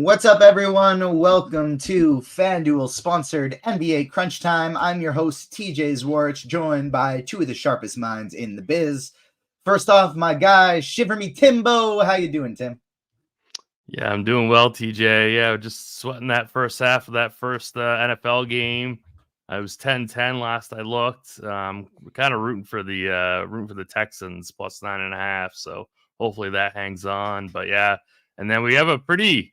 What's up, everyone? Welcome to FanDuel sponsored NBA Crunch Time. I'm your host, TJ Zwarich, joined by two of the sharpest minds in the biz. First off, my guy, Shiver Me Timbo. How you doing, Tim? Yeah, I'm doing well, TJ. Yeah, just sweating that first half of that first NFL game. I was 10-10 last I looked. We're kind of rooting for the Texans plus 9.5. So hopefully that hangs on. But yeah, and then we have a pretty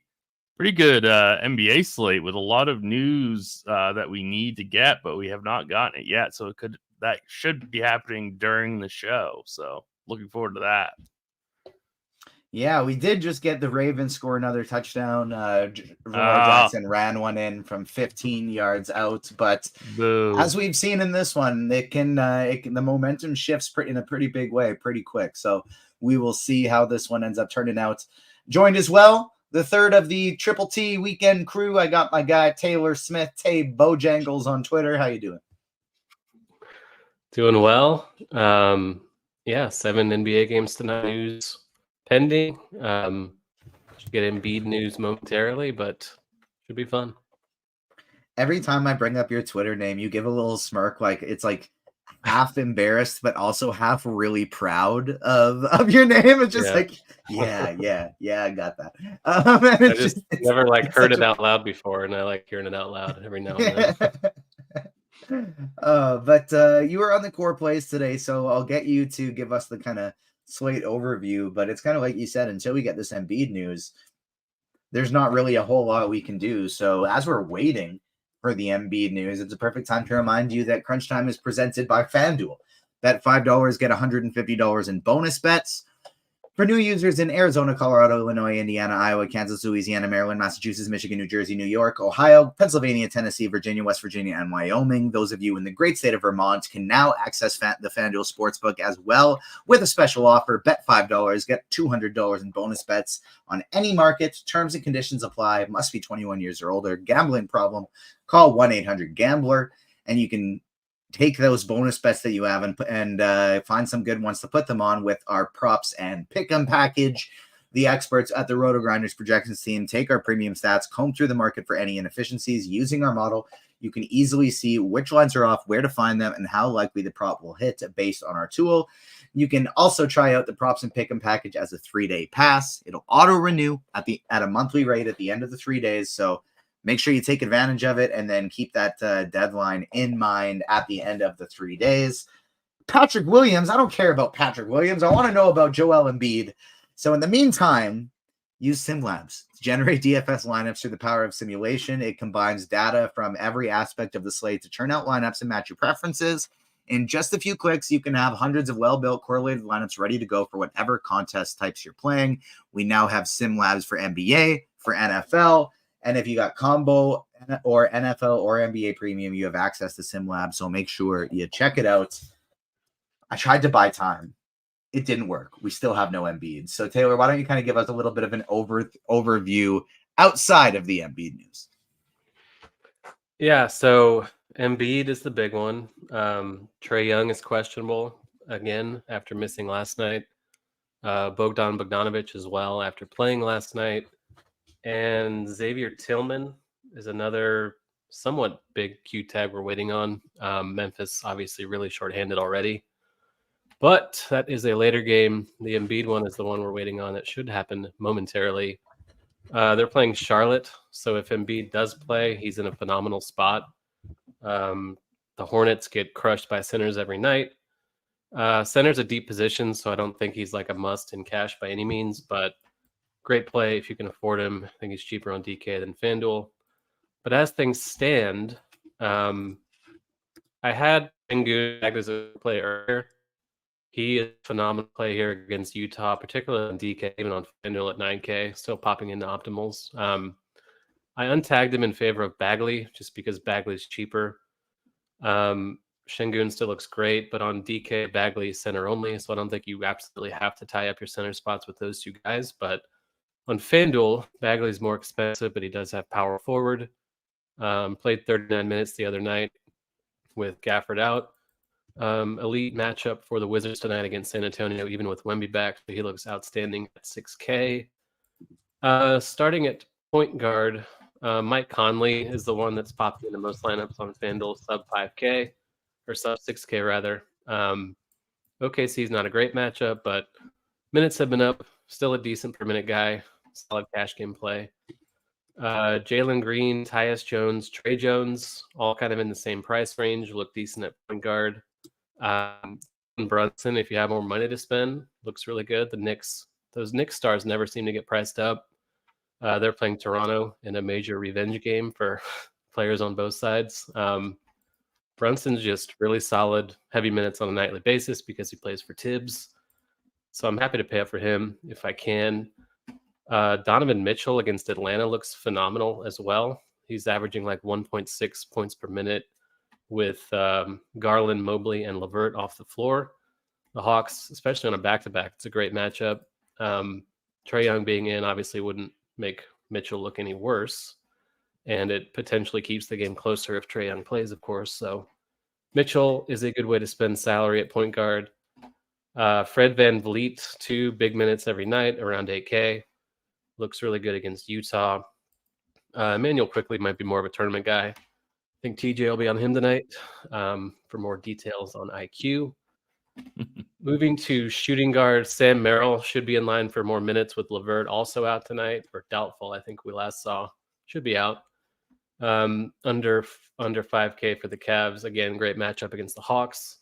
good NBA slate with a lot of news that we need to get, but we have not gotten it yet. So that should be happening during the show. So looking forward to that. Yeah, we did just get the Ravens score another touchdown. Lamar Jackson ran one in from 15 yards out, but as we've seen in this one, the momentum shifts in a pretty big way, pretty quick. So we will see how this one ends up turning out. Joined as well, the third of the Triple T weekend crew. I got my guy Taylor Smith, Tay Bojangles on Twitter. How you doing? Doing well. 7 NBA games tonight. News pending. Should get Embiid news momentarily, but should be fun. Every time I bring up your Twitter name, you give a little smirk, like it's like half embarrassed, but also half really proud of your name. It's just I got that. I just never heard it out loud before, and I like hearing it out loud every now and then. But you were on the core plays today, so I'll get you to give us the kind of slate overview, but it's kind of like you said, until we get this Embiid news, there's not really a whole lot we can do. So as we're waiting for the Embiid news, it's a perfect time to remind you that Crunch Time is presented by FanDuel. Bet $5, get $150 in bonus bets. For new users in Arizona, Colorado, Illinois, Indiana, Iowa, Kansas, Louisiana, Maryland, Massachusetts, Michigan, New Jersey, New York, Ohio, Pennsylvania, Tennessee, Virginia, West Virginia, and Wyoming. Those of you in the great state of Vermont can now access the FanDuel Sportsbook as well with a special offer. Bet $5, get $200 in bonus bets on any market. Terms and conditions apply. Must be 21 years or older. Gambling problem? Call 1-800-GAMBLER, and you can take those bonus bets that you have and find some good ones to put them on with our props and pick'em package. The experts at the RotoGrinders projections team take our premium stats, comb through the market for any inefficiencies. Using our model, you can easily see which lines are off, where to find them, and how likely the prop will hit based on our tool. You can also try out the props and pick'em package as a 3-day pass. It'll auto-renew at a monthly rate at the end of the 3 days. So make sure you take advantage of it and then keep that deadline in mind at the end of the 3 days. Patrick Williams, I don't care about Patrick Williams. I want to know about Joel Embiid. So in the meantime, use SimLabs to generate DFS lineups through the power of simulation. It combines data from every aspect of the slate to churn out lineups and match your preferences. In just a few clicks, you can have hundreds of well-built correlated lineups ready to go for whatever contest types you're playing. We now have SimLabs for NBA, for NFL, and if you got combo or NFL or NBA premium, you have access to SimLab. So make sure you check it out. I tried to buy time. It didn't work. We still have no Embiid. So Taylor, why don't you kind of give us a little bit of an overview outside of the Embiid news? Yeah, so Embiid is the big one. Trae Young is questionable again after missing last night. Bogdan Bogdanovic as well after playing last night. And Xavier Tillman is another somewhat big Q tag we're waiting on. Memphis obviously really shorthanded already. But that is a later game. The Embiid one is the one we're waiting on. That should happen momentarily. They're playing Charlotte. So if Embiid does play, he's in a phenomenal spot. The Hornets get crushed by centers every night. Center's a deep position, so I don't think he's like a must in cash by any means, but great play if you can afford him. I think he's cheaper on DK than FanDuel. But as things stand, I had Sengun as a play earlier. He is a phenomenal play here against Utah, particularly on DK, even on FanDuel at 9K, still popping into optimals. I untagged him in favor of Bagley just because Bagley's cheaper. Sengun still looks great, but on DK, Bagley is center only, so I don't think you absolutely have to tie up your center spots with those two guys. But on FanDuel, Bagley's more expensive, but he does have power forward. Played 39 minutes the other night with Gafford out. Elite matchup for the Wizards tonight against San Antonio, even with Wemby back. So he looks outstanding at 6K. Starting at point guard, Mike Conley is the one that's popped into most lineups on FanDuel, sub 5K or sub 6K rather. OKC is not a great matchup, but minutes have been up. Still a decent per minute guy. Solid cash game play. Jalen Green, Tyus Jones, Trey Jones, all kind of in the same price range. Look decent at point guard. Brunson, if you have more money to spend, looks really good. Those Knicks stars never seem to get priced up. They're playing Toronto in a major revenge game for players on both sides. Brunson's just really solid, heavy minutes on a nightly basis because he plays for Tibbs. So I'm happy to pay up for him if I can. Donovan Mitchell against Atlanta looks phenomenal as well. He's averaging like 1.6 points per minute with Garland, Mobley, and LeVert off the floor. The Hawks, especially on a back-to-back, it's a great matchup. Trae Young being in obviously wouldn't make Mitchell look any worse, and it potentially keeps the game closer if Trae Young plays, of course. So Mitchell is a good way to spend salary at point guard. Fred VanVleet, 2 big minutes every night, around 8K. Looks really good against Utah. Emmanuel Quickley might be more of a tournament guy. I think TJ will be on him tonight for more details on IQ. Moving to shooting guard, Sam Merrill should be in line for more minutes with LeVert also out tonight, or doubtful. I think we last saw should be out. Under 5K for the Cavs. Again, great matchup against the Hawks.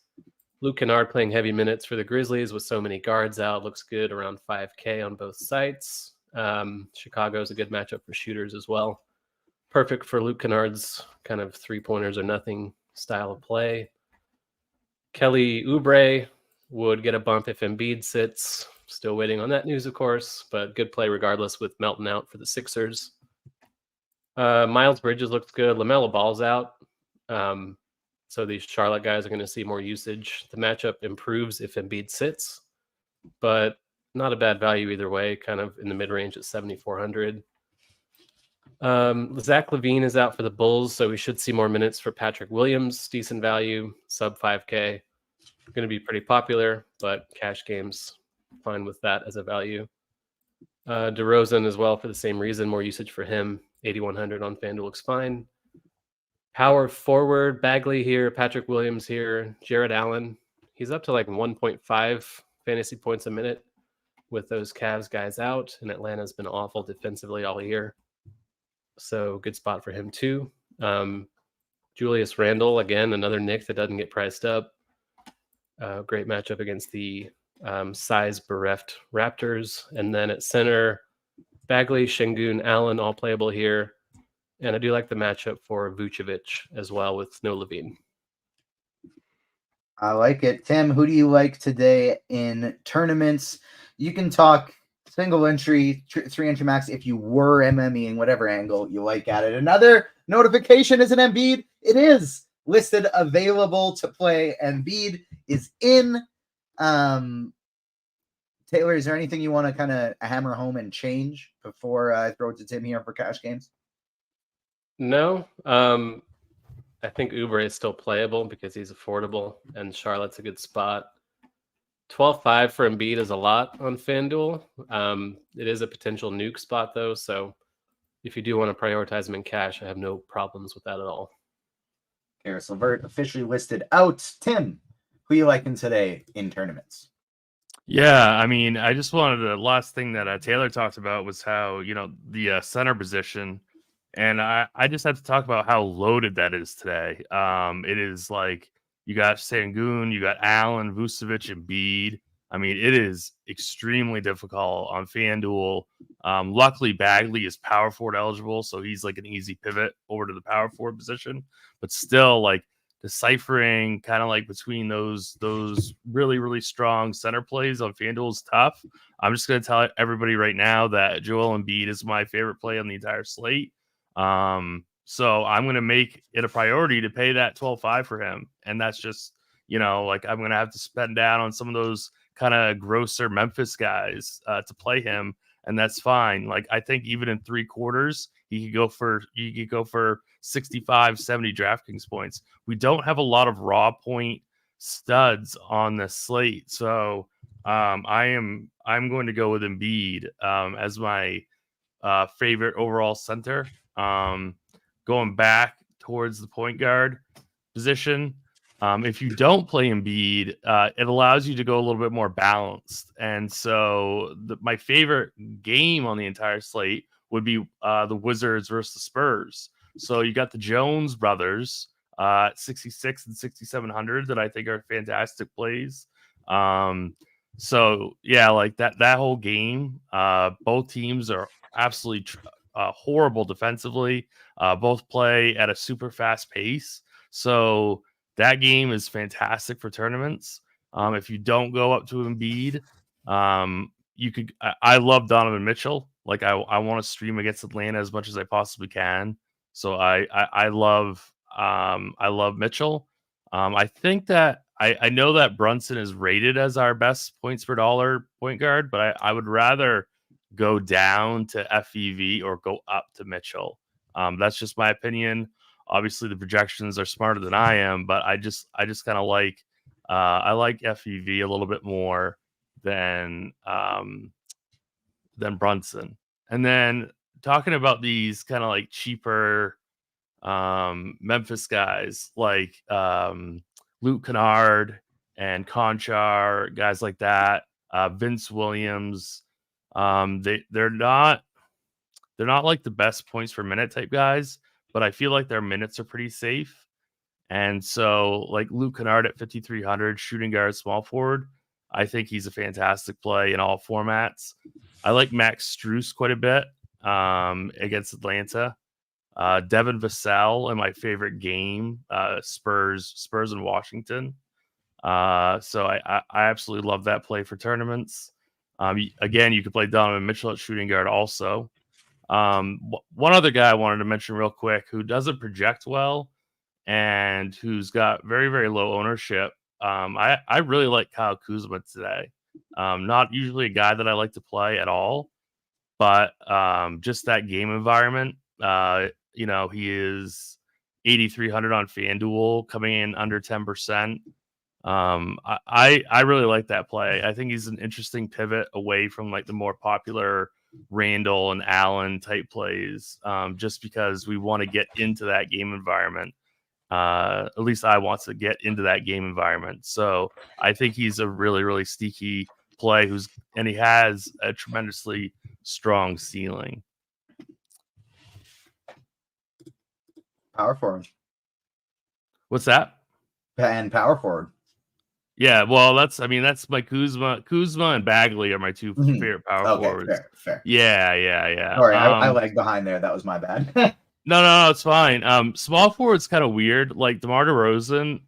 Luke Kennard playing heavy minutes for the Grizzlies with so many guards out. Looks good around 5K on both sites. Chicago's a good matchup for shooters as well. Perfect for Luke Kennard's kind of 3-pointers or nothing style of play. Kelly Oubre would get a bump if Embiid sits. Still waiting on that news, of course, but good play regardless with Melton out for the Sixers. Miles Bridges looks good. LaMelo Ball's out. So these Charlotte guys are going to see more usage. The matchup improves if Embiid sits, but not a bad value either way, kind of in the mid-range at 7,400. Zach LaVine is out for the Bulls, so we should see more minutes for Patrick Williams. Decent value, sub 5K. Going to be pretty popular, but cash games, fine with that as a value. DeRozan as well for the same reason, more usage for him. 8,100 on FanDuel looks fine. Power forward, Bagley here, Patrick Williams here, Jared Allen. He's up to like 1.5 fantasy points a minute with those Cavs guys out, and Atlanta's been awful defensively all year. So good spot for him too. Julius Randle, again, another Knick that doesn't get priced up. Great matchup against the size-bereft Raptors. And then at center, Bagley, Şengün, Allen, all playable here. And I do like the matchup for Vucevic as well with no LaVine. I like it. Tim, who do you like today in tournaments? You can talk single entry, 3 entry max if you were MMEing whatever angle you like at it. Another notification is an Embiid. It is listed available to play. Embiid is in. Taylor, is there anything you want to kind of hammer home and change before I throw it to Tim here for cash games? No. I think Oubre is still playable because he's affordable, and Charlotte's a good spot. 12.5 for Embiid is a lot on FanDuel. It is a potential nuke spot, though, so if you do want to prioritize him in cash, I have no problems with that at all. Karis LeVert officially listed out. Tim, who you liking today in tournaments? Yeah, I mean, I just wanted the last thing that Taylor talked about was how, the center position. And I just have to talk about how loaded that is today. It is like you got Şengün, you got Allen, Vucevic, and Embiid. I mean, it is extremely difficult on FanDuel. Luckily, Bagley is power forward eligible, so he's like an easy pivot over to the power forward position. But still, like deciphering kind of like between those really, really strong center plays on FanDuel is tough. I'm just going to tell everybody right now that Joel Embiid is my favorite play on the entire slate. So I'm going to make it a priority to pay that 12.5 for him. And that's just, like I'm going to have to spend down on some of those kind of grosser Memphis guys to play him. And that's fine. Like, I think even in 3 quarters, he could go for 65, 70 DraftKings points. We don't have a lot of raw point studs on the slate. So I'm going to go with Embiid as my favorite overall center. Going back towards the point guard position. If you don't play Embiid, it allows you to go a little bit more balanced. And so my favorite game on the entire slate would be the Wizards versus the Spurs. So you got the Jones brothers at 6,600 and 6,700 that I think are fantastic plays. So yeah, like that whole game, both teams are absolutely horrible defensively. Both play at a super fast pace. So that game is fantastic for tournaments. If you don't go up to Embiid, you could. I love Donovan Mitchell. Like I want to stream against Atlanta as much as I possibly can. So I love Mitchell. I think that I know that Brunson is rated as our best points per dollar point guard, but I would rather go down to FEV or go up to Mitchell. That's just my opinion. Obviously, the projections are smarter than I am, but I just kind of like I like FEV a little bit more than Brunson. And then talking about these kind of like cheaper Memphis guys like Luke Kennard and Conchar, guys like that, Vince Williams. They're not like the best points per minute type guys, but I feel like their minutes are pretty safe. And so like Luke Kennard at 5,300, shooting guard, small forward, I think he's a fantastic play in all formats. I like Max Strus quite a bit against Atlanta. Devin Vassell in my favorite game, Spurs and Washington. So I absolutely love that play for tournaments. Again, you could play Donovan Mitchell at shooting guard also. One other guy I wanted to mention real quick who doesn't project well and who's got very, very low ownership. I really like Kyle Kuzma today. Not usually a guy that I like to play at all, but just that game environment. He is 8,300 on FanDuel, coming in under 10%. I really like that play. I think he's an interesting pivot away from like the more popular Randall and Allen type plays, just because we want to get into that game environment. At least I want to get into that game environment. So I think he's a really, really sneaky play and he has a tremendously strong ceiling. Power forward. What's that? And power forward. Yeah, well, that's my Kuzma and Bagley are my two favorite power forwards. Fair. Yeah. Sorry, I lagged behind there. That was my bad. No, it's fine. Small forward's kind of weird. Like DeMar DeRozan,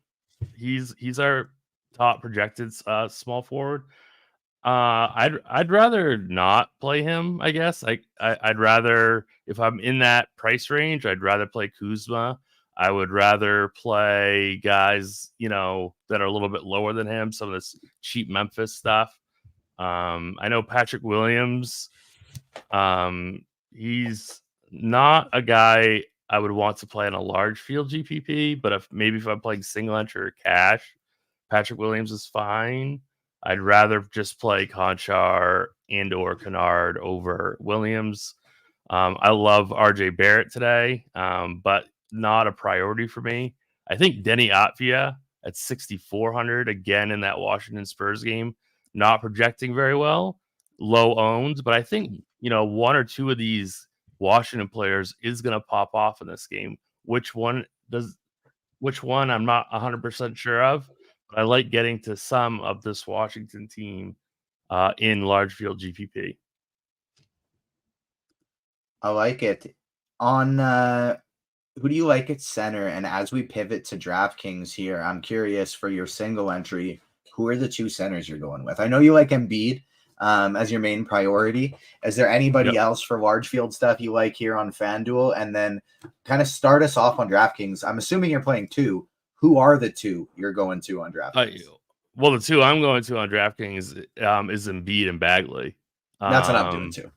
he's our top projected small forward. I'd rather not play him, I guess. I'd rather, if I'm in that price range, I'd rather play Kuzma. I would rather play guys, that are a little bit lower than him, some of this cheap Memphis stuff. I know Patrick Williams. He's not a guy I would want to play in a large field GPP, but if I'm playing single entry or cash, Patrick Williams is fine. I'd rather just play Conchar and or Kennard over Williams. I love RJ Barrett today, but not a priority for me. I think Denny Atvia at 6,400 again in that Washington Spurs game, not projecting very well, low owned, but I think one or two of these Washington players is going to pop off in this game. Which one I'm not 100% sure of, but I like getting to some of this Washington team in large field GPP. I like it. On who do you like at center? And as we pivot to DraftKings here, I'm curious for your single entry, who are the two centers you're going with? I know you like Embiid as your main priority. Is there anybody else for large field stuff you like here on FanDuel? And then kind of start us off on DraftKings. I'm assuming you're playing two. Who are the two you're going to on DraftKings? Well, the two I'm going to on DraftKings is Embiid and Bagley. That's what I'm doing too.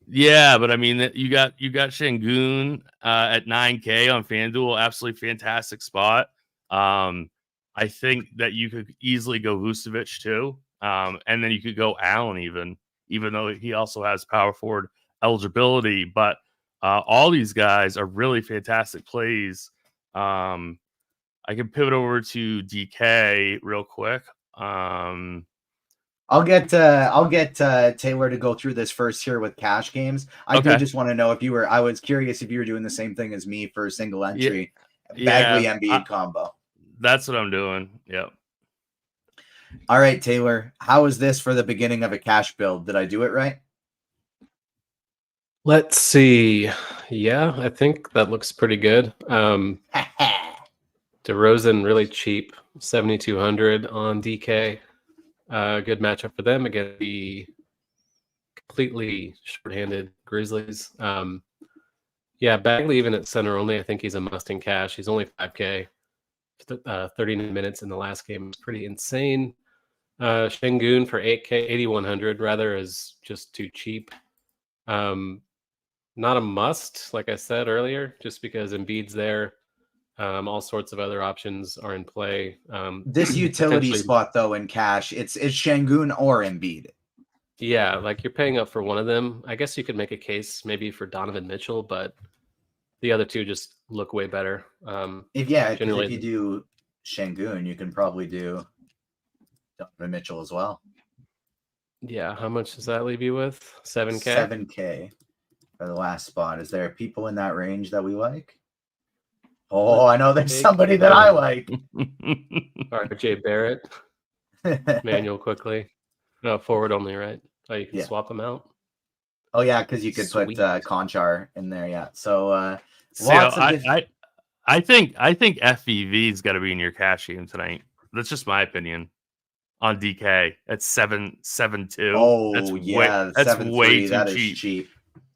Yeah, but I mean, you got Şengün at 9K on FanDuel, absolutely fantastic spot. I think that you could easily go Vucevic too, and then you could go Allen even though he also has power forward eligibility, but all these guys are really fantastic plays. I can pivot over to DK real quick. I'll get Taylor to go through this first here with cash games. I do just want to know if you were. I was curious if you were doing the same thing as me for single entry, Bagley Embiid combo. That's what I'm doing. Yep. All right, Taylor. How is this for the beginning of a cash build? Did I do it right? Let's see. Yeah, I think that looks pretty good. DeRozan really cheap, 7,200 on DK. Good matchup for them against the completely short-handed Grizzlies. Bagley even at center only. I think he's a must in cash. He's only 5K. 39 minutes in the last game is pretty insane. Şengün for 8K, 8,100 rather is just too cheap. Not a must, like I said earlier, just because Embiid's there. All sorts of other options are in play. This utility spot, though, in cash, it's Şengün or Embiid. Yeah, like you're paying up for one of them. I guess you could make a case maybe for Donovan Mitchell, but the other two just look way better. If you do Şengün, you can probably do Donovan Mitchell as well. Yeah, how much does that leave you with? 7K? 7K for the last spot. Is there people in that range that we like? Oh, I know there's somebody that I like. RJ Barrett. Manual quickly. No, forward only, right? Oh, you can swap them out. Oh, yeah, because you could put Conchar in there, yeah. So I think FEV's got to be in your cash game tonight. That's just my opinion. On DK at 7.72. Oh, that's way too cheap.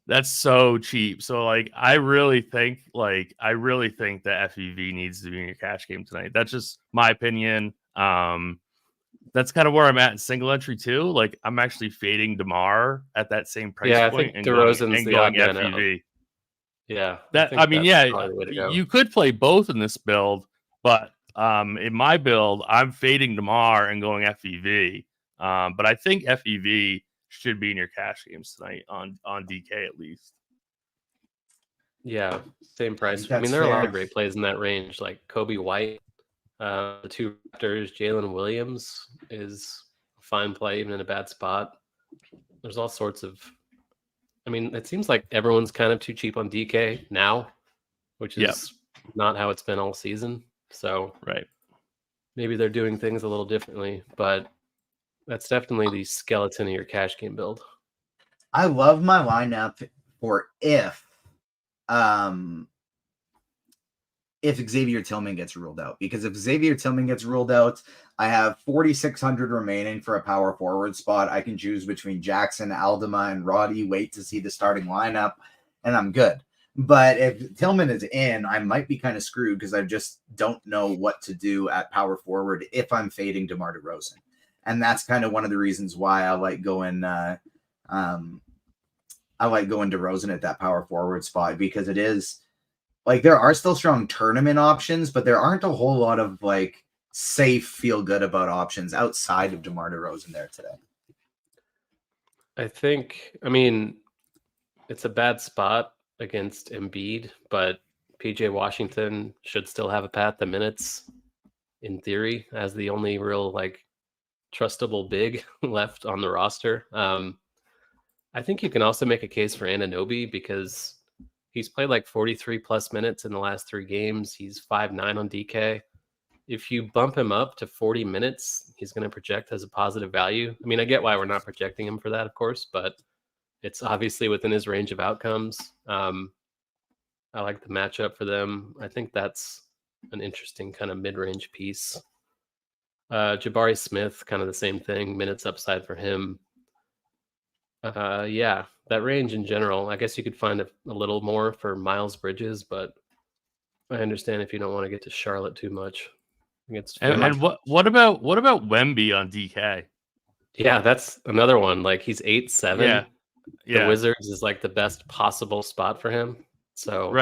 That's so cheap. So like I really think that FEV needs to be in your cash game tonight. That's just my opinion. That's kind of where I'm at in single entry too. Like I'm actually fading DeMar at that same price point. I think DeRozan's going FEV. Yeah. You could play both in this build, but in my build, I'm fading DeMar and going FEV. But I think FEV should be in your cash games tonight on DK at least. Yeah, same price. I mean, there are a lot of great plays in that range, like Kobe White, the two Raptors, Jalen Williams is a fine play, even in a bad spot. There's all sorts of. I mean, it seems like everyone's kind of too cheap on DK now, which is not how it's been all season. So maybe they're doing things a little differently, but that's definitely the skeleton of your cash game build. I love my lineup for if Xavier Tillman gets ruled out, because if Xavier Tillman gets ruled out, I have 4,600 remaining for a power forward spot. I can choose between Jackson, Aldama, and Roddy. Wait to see the starting lineup, and I'm good. But if Tillman is in, I might be kind of screwed because I just don't know what to do at power forward if I'm fading DeMar DeRozan. And that's kind of one of the reasons why I like going DeRozan at that power forward spot, because it is like there are still strong tournament options, but there aren't a whole lot of like safe, feel good about options outside of DeMar DeRozan there today. I mean, it's a bad spot against Embiid, but PJ Washington should still have a path to minutes in theory as the only real like trustable big left on the roster. I think you can also make a case for Anunoby because he's played like 43 plus minutes in the last 3 games. He's 5'9" on DK. If you bump him up to 40 minutes, he's going to project as a positive value. I mean, I get why we're not projecting him for that, of course, but it's obviously within his range of outcomes. I like the matchup for them. I think that's an interesting kind of mid-range piece. Jabari Smith, kind of the same thing. Minutes upside for him. That range in general. I guess you could find a little more for Miles Bridges, but I understand if you don't want to get to Charlotte too much. And what about Wemby on DK? Yeah, that's another one. Like he's 8'7". Yeah. The Wizards is like the best possible spot for him. So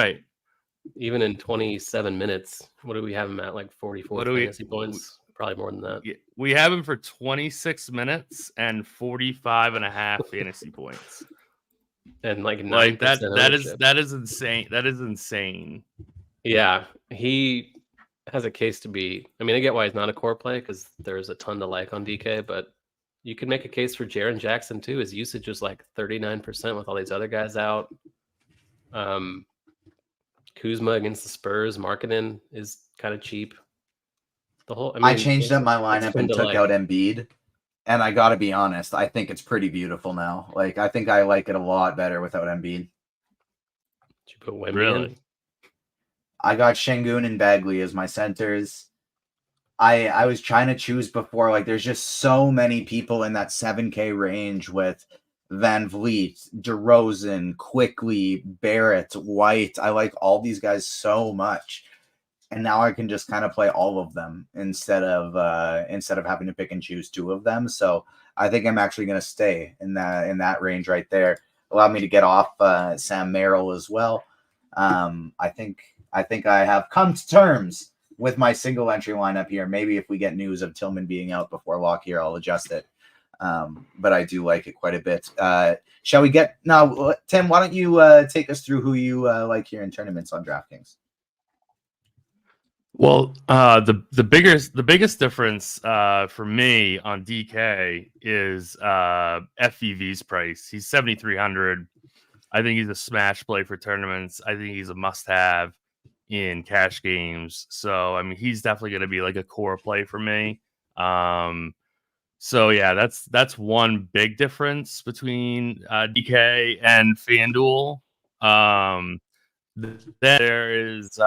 even in 27 minutes, what do we have him at? Like 44 fantasy points? Probably more than that. Yeah, we have him for 26 minutes and 45.5 fantasy points. and like 9% Like ownership. that is insane. That is insane. Yeah, he has a case to be. I mean, I get why he's not a core play because there's a ton to like on DK, but you could make a case for Jaren Jackson too. His usage is like 39% with all these other guys out. Kuzma against the Spurs, marketing is kind of cheap. I changed up my it's lineup fun and to took like. out Embiid, and I got to be honest, I think it's pretty beautiful now. Like, I think I like it a lot better without Embiid. Did you put Wemby Really? in? I got Şengün and Bagley as my centers. I was trying to choose before. Like, there's just so many people in that 7K range with Van Vliet, DeRozan, Quickly, Barrett, White. I like all these guys so much, and now I can just kind of play all of them instead of having to pick and choose two of them. So I think I'm actually going to stay in that range right there. Allow me to get off Sam Merrill as well. I think I have come to terms with my single entry lineup here. Maybe if we get news of Tillman being out before lock here, I'll adjust it. But I do like it quite a bit. Shall we get now, Tim? Why don't you take us through who you like here in tournaments on DraftKings? Well, the biggest difference for me on DK is FEV's price. He's 7,300. I think he's a smash play for tournaments. I think he's a must-have in cash games. So I mean, he's definitely going to be like a core play for me. So yeah, that's one big difference between DK and FanDuel. Then there is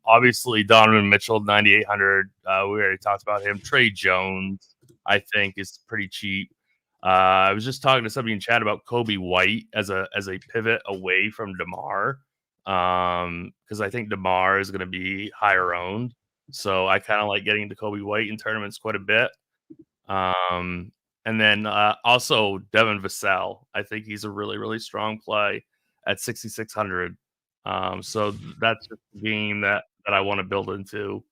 obviously Donovan Mitchell, 9,800. We already talked about him. Trey Jones, I think, is pretty cheap. I was just talking to somebody in chat about Kobe White as a pivot away from DeMar, because I think DeMar is going to be higher owned. So I kind of like getting to Kobe White in tournaments quite a bit. And then also Devin Vassell. I think he's a really, really strong play at 6,600. So that's just a game that I want to build into.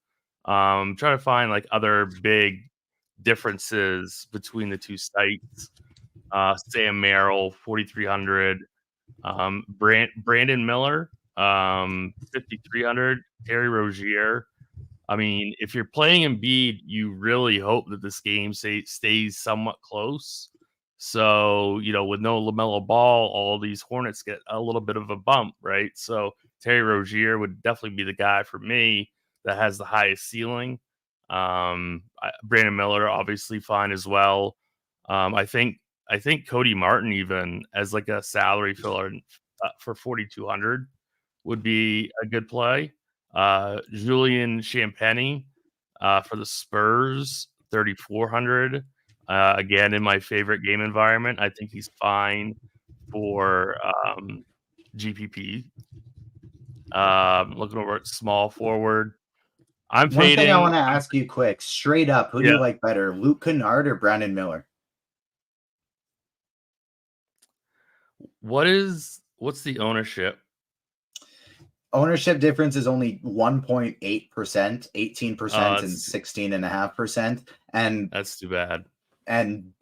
Trying to find like other big differences between the two sites. Sam Merrill, 4,300. Brandon Miller, 5,300. Terry Rozier. I mean, if you're playing Embiid, you really hope that this game stays somewhat close. So, you know, with no LaMelo Ball, all these Hornets get a little bit of a bump, right? So Terry Rozier would definitely be the guy for me that has the highest ceiling. Brandon Miller, obviously fine as well. I think Cody Martin, even as like a salary filler for 4,200, would be a good play. Julian Champagny for the Spurs, 3,400. Again, in my favorite game environment, I think he's fine for GPP. Looking over at small forward. I'm One fading. thing I want to ask you quick, straight up, who do you like better, Luke Kennard or Brandon Miller? What's the ownership? Ownership difference is only 1.8%, 18% and 16.5%. And that's too bad. And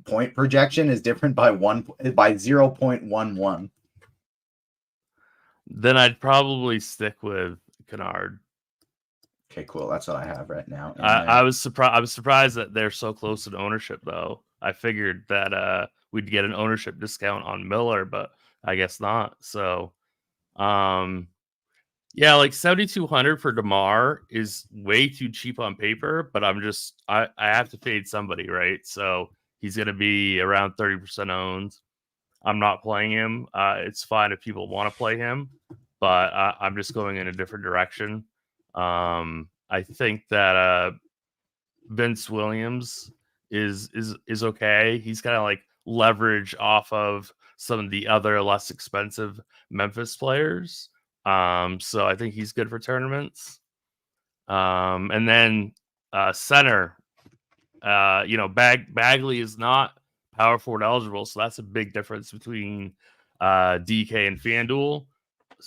point projection is different by 0.11. Then I'd probably stick with Kennard. Okay, cool. That's what I have right now. I was surprised that they're so close in ownership, though. I figured that we'd get an ownership discount on Miller, but I guess not. So, yeah, like 7,200 for DeMar is way too cheap on paper, but I have to fade somebody, right? So he's going to be around 30% owned. I'm not playing him. It's fine if people want to play him, but I'm just going in a different direction. I think that Vince Williams is okay. He's kind of like leverage off of some of the other less expensive Memphis players. So I think he's good for tournaments. And then center, Bagley is not power forward eligible, so that's a big difference between DK and FanDuel.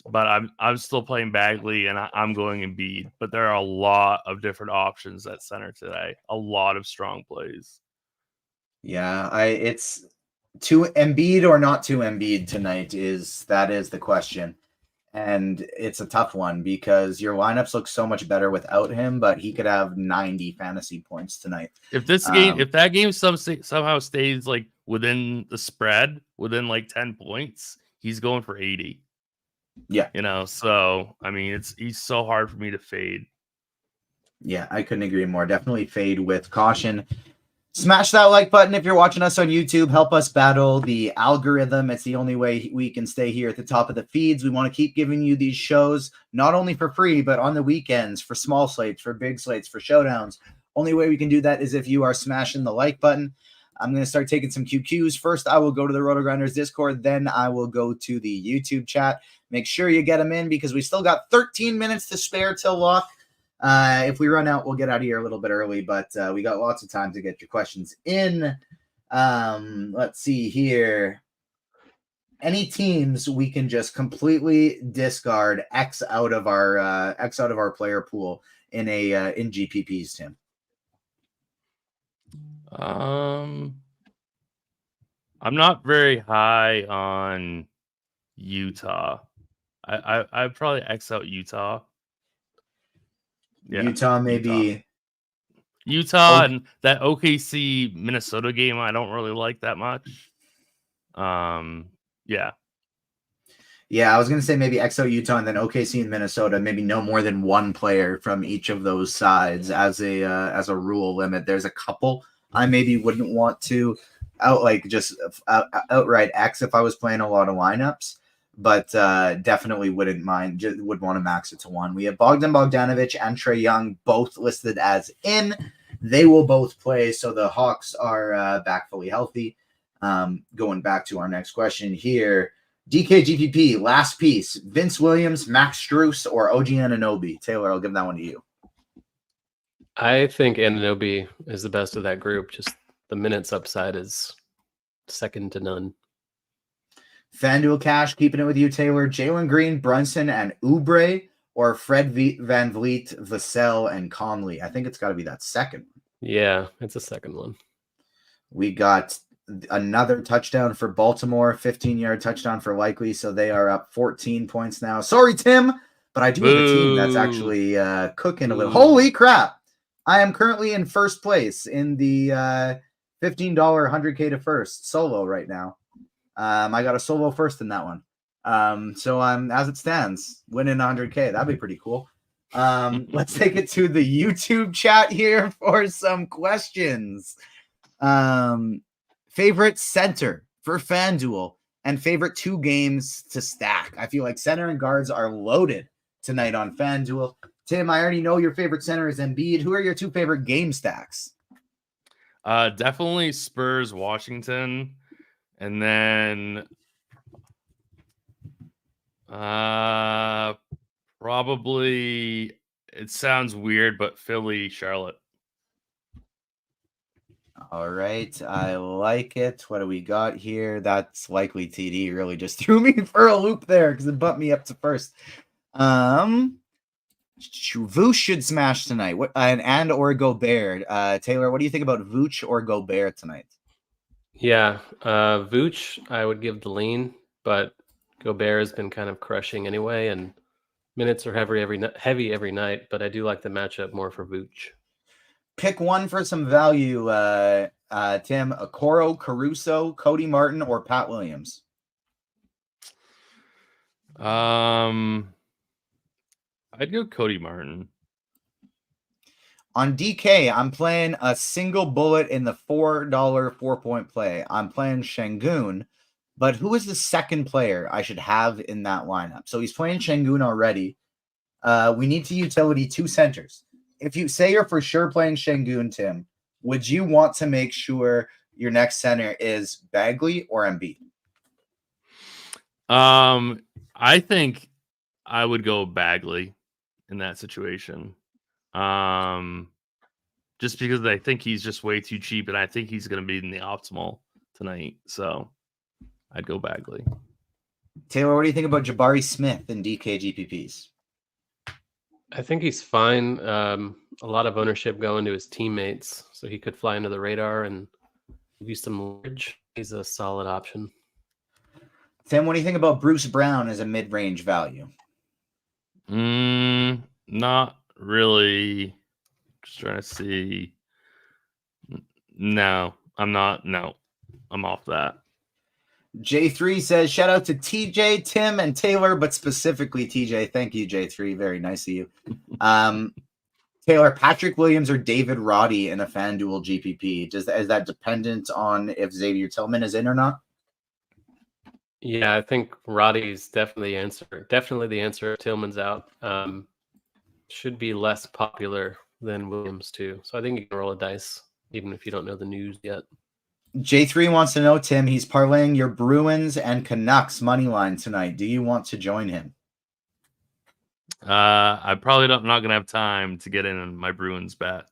But I'm still playing Bagley, and I'm going Embiid. But there are a lot of different options at center today. A lot of strong plays. Yeah, To Embiid or not to Embiid tonight is the question. And it's a tough one because your lineups look so much better without him, but he could have 90 fantasy points tonight. If that game somehow stays like within the spread, within like 10 points, he's going for 80. Yeah. So I mean, he's so hard for me to fade. Yeah, I couldn't agree more. Definitely fade with caution. Smash that like button if you're watching us on YouTube. Help us battle the algorithm. It's the only way we can stay here at the top of the feeds. We want to keep giving you these shows, not only for free, but on the weekends, for small slates, for big slates, for showdowns. Only way we can do that is if you are smashing the like button. I'm going to start taking some QQs. First, I will go to the RotoGrinders Discord. Then I will go to the YouTube chat. Make sure you get them in because we still got 13 minutes to spare till lock. If we run out, we'll get out of here a little bit early, but we got lots of time to get your questions in. Let's see here. Any teams we can just completely discard X out of our player pool in GPPs, Tim? I'm not very high on Utah. I'd probably X out Utah. Yeah, Utah maybe. Utah and that OKC Minnesota game I don't really like that much. Yeah. Yeah, I was gonna say maybe XO Utah and then OKC and Minnesota, maybe no more than one player from each of those sides as a rule limit. There's a couple I maybe wouldn't want to outright X if I was playing a lot of lineups, but definitely wouldn't mind. Would want to max it to one. We have Bogdan Bogdanovic and Trae Young both listed as in. They will both play, so the Hawks are back fully healthy. Going back to our next question here. DKGPP, last piece. Vince Williams, Max Strus, or OG Anunoby? Taylor, I'll give that one to you. I think Anunoby is the best of that group. Just the minutes upside is second to none. FanDuel Cash, keeping it with you, Taylor. Jalen Green, Brunson, and Oubre, or Fred Van Vliet, Vassell, and Conley? I think it's got to be that second one. Yeah, it's a second one. We got another touchdown for Baltimore, 15-yard touchdown for Likely, so they are up 14 points now. Sorry, Tim, but I do have a team that's actually cooking a little. Holy crap! I am currently in first place in the $15 100K to first solo right now. I got a solo first in that one. So I'm, as it stands, winning 100K. That'd be pretty cool. Let's take it to the YouTube chat here for some questions. Favorite center for FanDuel and favorite 2 games to stack. I feel like center and guards are loaded tonight on FanDuel. Tim, I already know your favorite center is Embiid. Who are your 2 favorite game stacks? Definitely Spurs, Washington, and then probably, it sounds weird, but Philly, Charlotte. All right, I like it. What do we got here? That's Likely TD really just threw me for a loop there because it bumped me up to first. Vooch should smash tonight. And or Gobert. Taylor, what do you think about Vooch or Gobert tonight? Yeah, Vooch, I would give the lean, but Gobert has been kind of crushing anyway, and minutes are heavy every night. But I do like the matchup more for Vooch. Pick one for some value, Tim. Okoro, Caruso, Cody Martin, or Pat Williams? I'd go Cody Martin. On DK, I'm playing a single bullet in the $4 4-point play. I'm playing Şengün, but who is the second player I should have in that lineup? So he's playing Şengün already. We need to utility 2 centers. If you say you're for sure playing Şengün, Tim, would you want to make sure your next center is Bagley or Embiid? I think I would go Bagley in that situation. Just because I think he's just way too cheap, and I think he's going to be in the optimal tonight. So I'd go Bagley. Taylor, what do you think about Jabari Smith in DK GPPs? I think he's fine. A lot of ownership going to his teammates, so he could fly under the radar and give you some leverage. he's a solid option. Tim, what do you think about Bruce Brown as a mid-range value? Not really. Just trying to see. No, I'm not. No, I'm off that. J3 says, shout out to TJ, Tim, and Taylor, but specifically TJ. Thank you, J3. Very nice of you. Taylor, Patrick Williams or David Roddy in a FanDuel GPP? Is that dependent on if Xavier Tillman is in or not? Yeah, I think Roddy's definitely the answer. Definitely the answer if Tillman's out. Should be less popular than Williams too. So I think you can roll a dice, even if you don't know the news yet. J3 wants to know, Tim, he's parlaying your Bruins and Canucks money line tonight. Do you want to join him? I probably not going to have time to get in on my Bruins bet,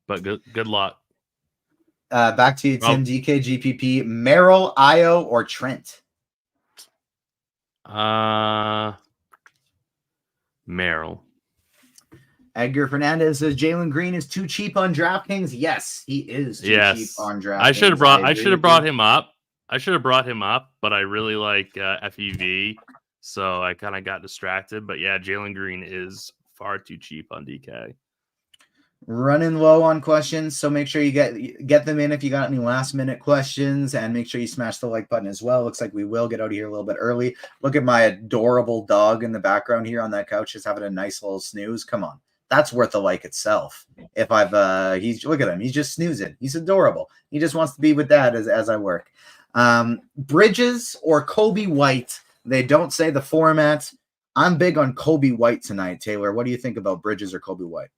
but good luck. Back to you, Tim. DK GPP, Merrill, Io, or Trent? Merrill. Edgar Fernandez says Jalen Green is too cheap on DraftKings. Yes, he is too cheap on DraftKings. I should have brought him up. But I really like FEV, so I kind of got distracted. But yeah, Jalen Green is far too cheap on DK. Running low on questions, so make sure you get them in if you got any last minute questions, and make sure you smash the like button as well. Looks like we will get out of here a little bit early. Look at my adorable dog in the background here on that couch, just having a nice little snooze. Come on. That's worth a like itself. If I've look at him, he's just snoozing. He's adorable. He just wants to be with Dad as I work. Bridges or Kobe White? They don't say the format. I'm big on Kobe White tonight, Taylor. What do you think about Bridges or Kobe White?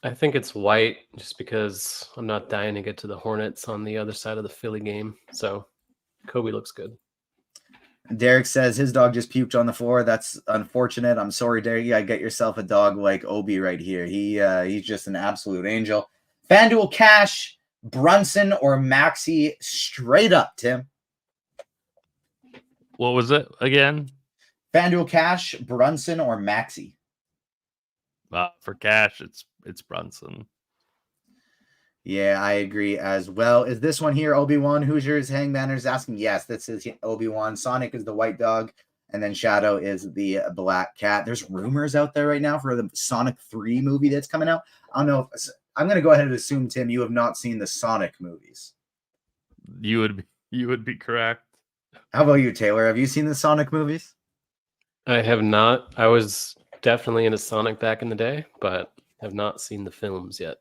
I think it's White just because I'm not dying to get to the Hornets on the other side of the Philly game. So Kobe looks good. Derek says his dog just puked on the floor. That's unfortunate. I'm sorry, Derek. You gotta get yourself a dog like Obi right here. He's just an absolute angel. FanDuel Cash, Brunson or Maxey straight up, Tim. What was it again? FanDuel Cash, Brunson or Maxey? For cash, it's Brunson. Yeah, I agree as well. Is this one here Obi-Wan Hoosiers Hangmaners asking? Yes, this is Obi-Wan. Sonic is the white dog, and then Shadow is the black cat. There's rumors out there right now for the Sonic 3 movie that's coming out. I don't know. I'm going to go ahead and assume, Tim, you have not seen the Sonic movies. You would be correct. How about you, Taylor? Have you seen the Sonic movies? I have not. I was definitely into Sonic back in the day, but have not seen the films yet.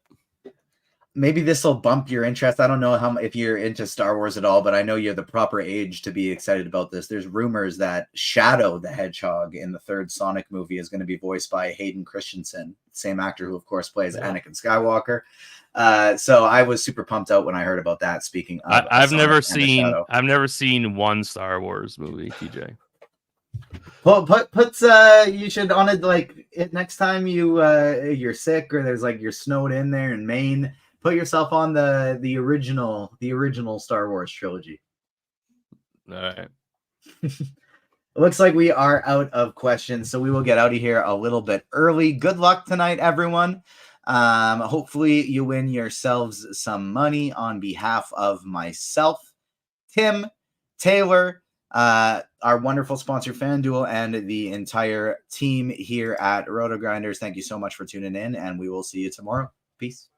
Maybe this will bump your interest. I don't know if you're into Star Wars at all, but I know you're the proper age to be excited about this. There's rumors that Shadow the Hedgehog in the third Sonic movie is going to be voiced by Hayden Christensen, same actor who, of course, plays Anakin Skywalker. So I was super pumped out when I heard about that. Speaking of, I've never seen one Star Wars movie, TJ. Well, you should on it like next time you're sick or there's like you're snowed in there in Maine. Put yourself on the original Star Wars trilogy. All right. It looks like we are out of questions, so we will get out of here a little bit early. Good luck tonight, everyone. Hopefully you win yourselves some money on behalf of myself, Tim, Taylor, our wonderful sponsor FanDuel, and the entire team here at RotoGrinders. Thank you so much for tuning in, and we will see you tomorrow. Peace.